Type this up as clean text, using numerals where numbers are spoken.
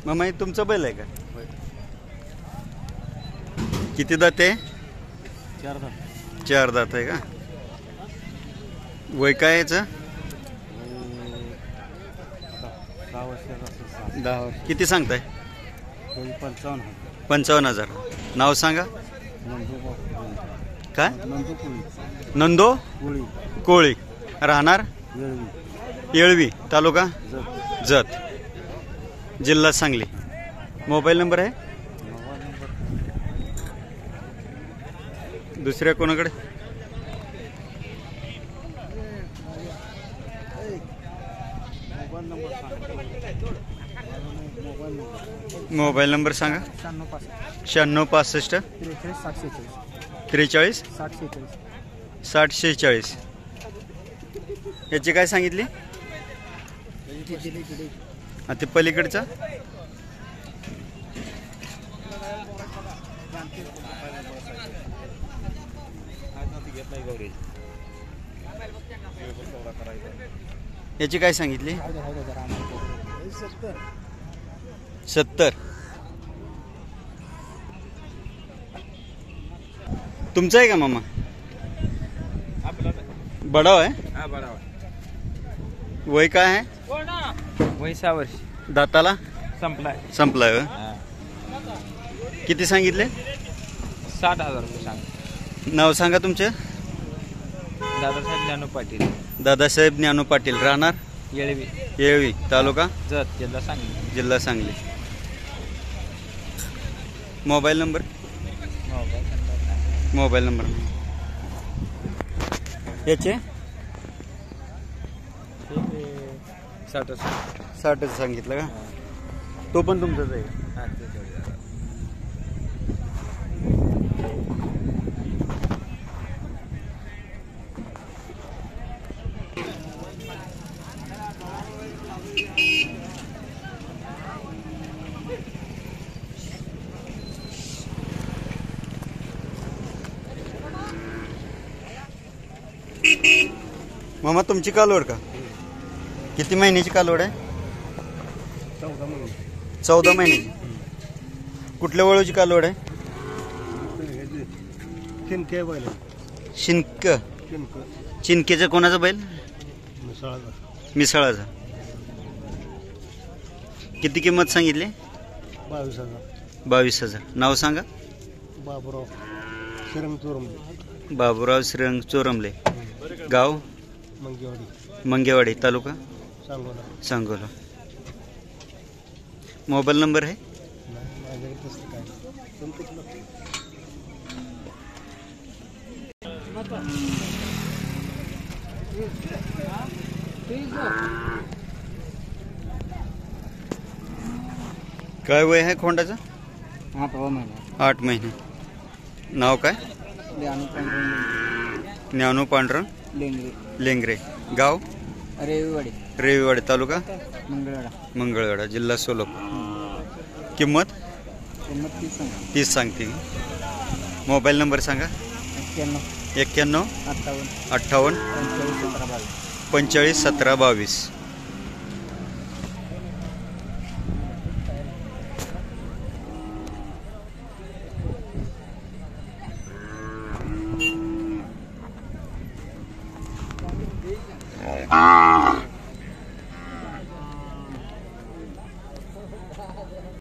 मामा हे तुमचं बैल आहे का? किती दात आहे? 4 दात. 4 दात आहे का? वय काय याचं? 10 वर्षाचा. 10 वर्ष. किती सांगताय? 55,000. नाव सांगा. काय? नंदो कोळी. राहणार येळवी, तालुका जत, जिल्हा सांगली. मोबाईल नंबर आहे? दुसऱ्या कोणाकडे? मोबाईल नंबर सांगा. 9665 43 60 46. याची काय सांगितली? ते पलीकडचा याची काय सांगितली? 70. तुमचा आहे का मामा? बडाव आहे. वय काय आहे? वय 6 वर्ष. दाताला संपलाय. किती सांगितले? 60,000 रुपये सांग. नाव सांगा तुमचे. दादासाहेब ज्ञानू पाटील. दादासाहेब ज्ञानू पाटील. राहणार येळवी, तालुका जत, जिल्हा सांगली. मोबाईल नंबर याचे 60 सांगितलं का? तो पण तुमचाच आहे का? मामा तुमची कालवड का? किती महिन्याची कालवड आहे? 14 महिन्याची. कुठल्या वळूची कालवड आहे? शिनक. चिनकेचा कोणाचा बैल? मिसळाचा. किती किंमत सांगितली? 22,000. नाव सांगा. बाबूराव श्रीरंग चोरमले. गाव मंगेवाडी, तालुका सांगोला. मोबाईल नंबर आहे? काय वय आहे खोंडाचं? 8 महिने. नाव काय? ज्ञानू पांडुरंग लेंगरे. गाव रेवीवाडी, तालुका मंगळवेढा, जिल्हा सोलापूर. किंमत 30 सांगते. मोबाईल नंबर सांगा. 91 58 45 17 22.